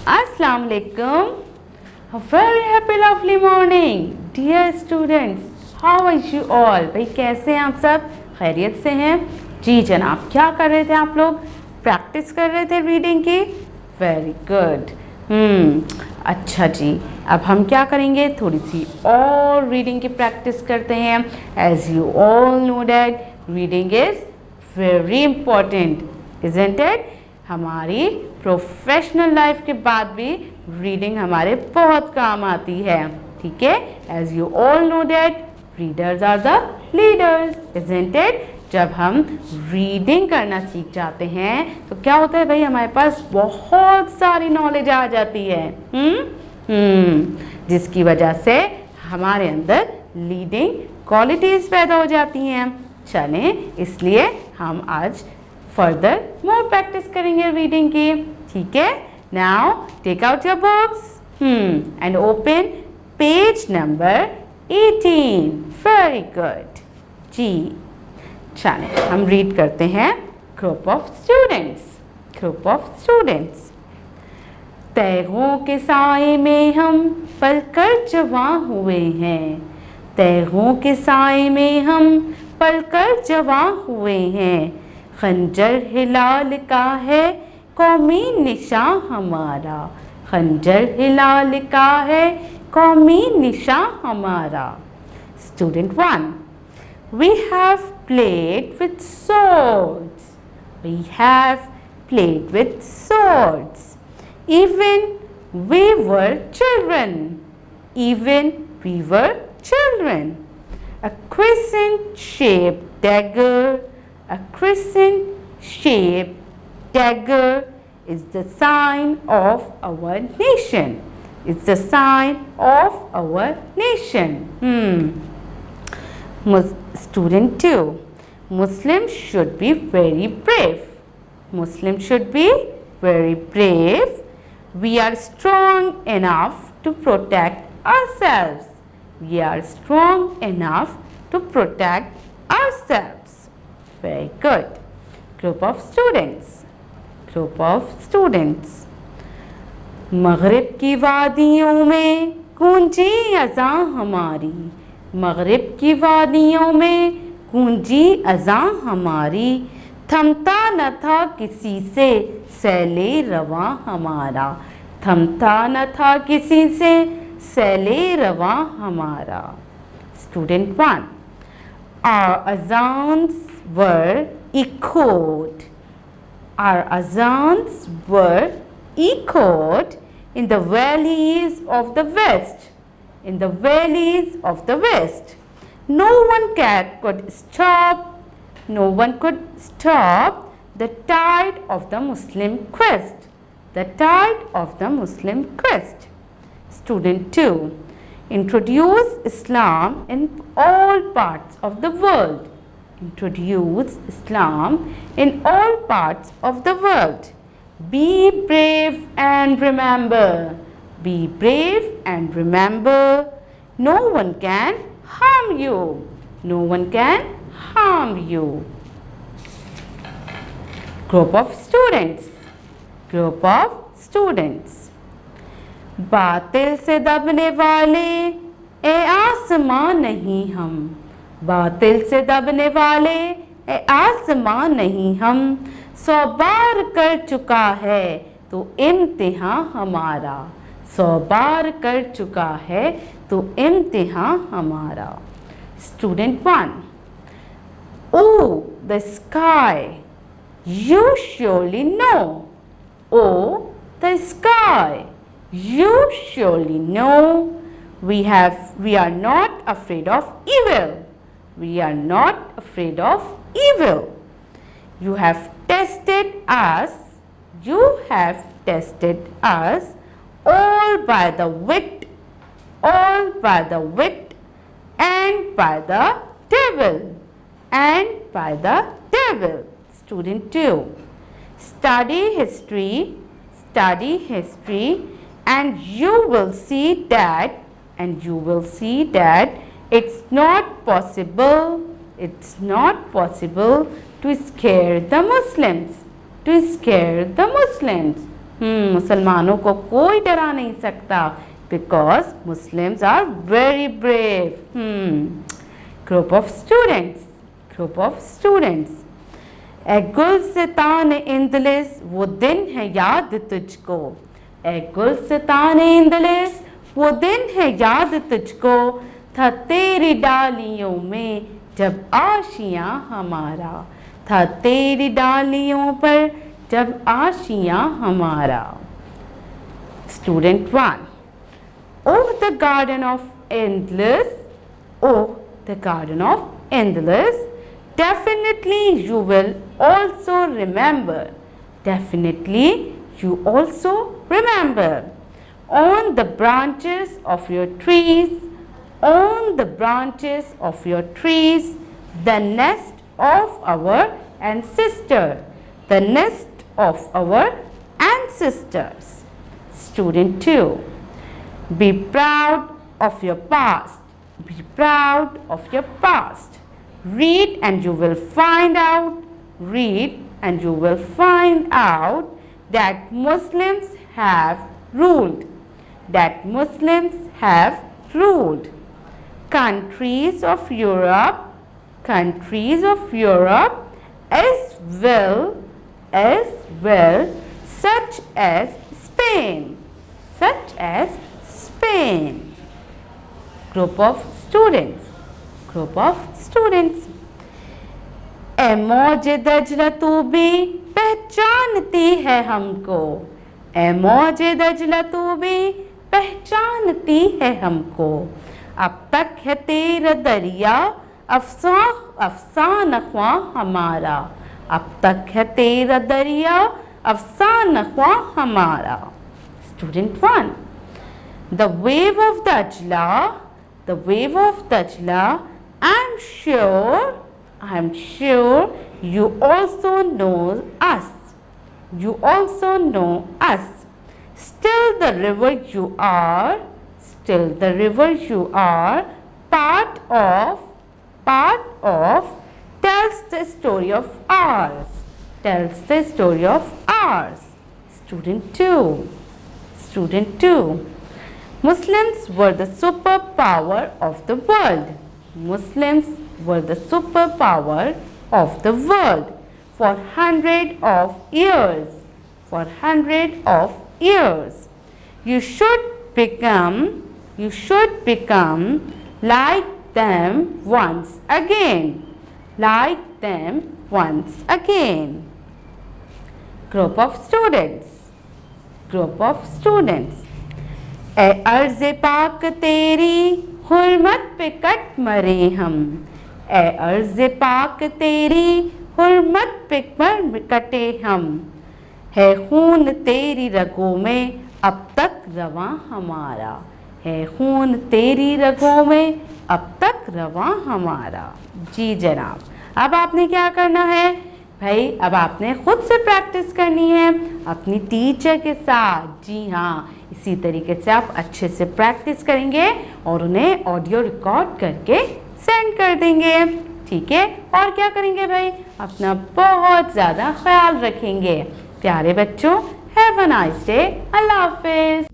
Assalamu alaikum. A very happy lovely morning dear students. How are you all? भाई कैसे हैं आप सब? खैरियत से हैं? जी जनाब, क्या कर रहे थे आप लोग? प्रैक्टिस कर रहे थे रीडिंग की? Very good. अच्छा जी, अब हम क्या करेंगे, थोड़ी सी और रीडिंग की प्रैक्टिस करते हैं. As you all know that reading is very important, isn't it? हमारी प्रोफेशनल लाइफ के बाद भी रीडिंग हमारे बहुत काम आती है. ठीक है, as you all know that readers are the leaders, isn't it? जब हम रीडिंग करना सीख जाते हैं तो क्या होता है भाई, हमारे पास बहुत सारी नॉलेज आ जाती है. जिसकी वजह से हमारे अंदर लीडिंग क्वालिटीज़ पैदा हो जाती हैं. चलें, इसलिए हम आज फर्दर मोर प्रैक्टिस करेंगे रीडिंग की. ठीक है, now take out your books and open page number 18. Very good जी. चलें, हम रीड करते हैं. Group of students, group of students. तैगों के साए में हम पलकर जवां हुए हैं. तैगों के साए में हम पलकर जवां हुए हैं. खंजर हिलाल का है कौमी निशान हमारा. खंजर हिलाल का है कौमी निशान हमारा. Student 1. We have played with swords. We have played with swords. Even we were children. Even we were children. A crescent shaped dagger. A crescent shaped dagger is the sign of our nation. It's the sign of our nation. Student 2. Muslims should be very brave. Muslims should be very brave. We are strong enough to protect ourselves. We are strong enough to protect ourselves. Very good. Group of students. Group of students. मगरिब की वादियों में गूंजी अज़ां हमारी. मगरिब की वादियों में गूंजी अज़ां हमारी. थमता न था किसी से सैले रवां हमारा. थमता न था किसी से सैले रवां हमारा. Student 1. Our azans were echoed. Our azans were echoed in the valleys of the west. In the valleys of the west. No one could stop. No one could stop the tide of the Muslim quest. The tide of the Muslim quest. Student 2. Introduce Islam in all parts of the world. Introduce Islam in all parts of the world. Be brave and remember. Be brave and remember. No one can harm you. No one can harm you. Group of students. Group of students. बातिल से दबने वाले ए आसमां नहीं हम. बातिल से दबने वाले ए आसमां नहीं हम. 100 बार कर चुका है तो इम्तिहां हमारा. 100 बार कर चुका है तो इम्तिहां हमारा. Student 1. Oh, the sky. You surely know. Oh, the sky. You surely know. We are not afraid of evil. We are not afraid of evil. You have tested us. You have tested us all by the wit. All by the wit and by the devil. And by the devil. Student 2. Study history. Study history. And you will see that. And you will see that it's not possible. It's not possible to scare the Muslims. To scare the Muslims. मुसलमानों को कोई डरा नहीं सकता, because Muslims are very brave. Group of students, ए गुलसितान इंदलिस, वो दिन है याद तुझको, ए गुलसितान इंदलिस, वो दिन है याद तुझको, था तेरी डालियों में जब आशियाँ हमारा, था तेरी डालियों पर जब आशियाँ हमारा। Student 1, oh the garden of endless, oh the garden of endless, definitely you will also remember, definitely you also remember, on the branches of your trees, on the branches of your trees, the nest of our ancestor, the nest of our ancestors. Student 2, be proud of your past, be proud of your past. Read and you will find out, read and you will find out that Muslims have ruled, that Muslims have ruled. Countries of Europe as well, such as Spain, Group of students, ए मौजे दजला तू भी पहचानती है हमको, ए मौजे दजला तू भी पहचानती है हमको, अब तक है तेरा दरिया अफसाना ख्वा हमारा, अब तक है तेरा दरिया अफसाना ख्वा हमारा। Student 1, the wave of Dajla, I'm sure you also know us, still the river you are, part of, tells the story of ours, Student 2, Muslims were the superpower of the world, for hundreds of years, You should become like them once again, Group of students, ए अर्ज़े पाक तेरी हुर्मत पे cut मरे हम, ए अर्ज़े पाक तेरी हुर्मत पे कटे हम, है खून तेरी रगों में अब तक रवां हमारा, है खून तेरी रगों में अब तक रवां हमारा। जी जनाब, अब आपने क्या करना है भाई, अब आपने खुद से प्रैक्टिस करनी है अपनी टीचर के साथ। जी हाँ, इसी तरीके से आप अच्छे से प्रैक्टिस करेंगे और उन्हें ऑडियो रिकॉर्ड करके सेंड कर देंगे। ठीक है, और क्या करेंगे भाई, अपना बहुत ज़्यादा ख्याल रखेंगे। प्यारे बच्चों, हैव अ नाइस डे, अल्लाह हाफिज़।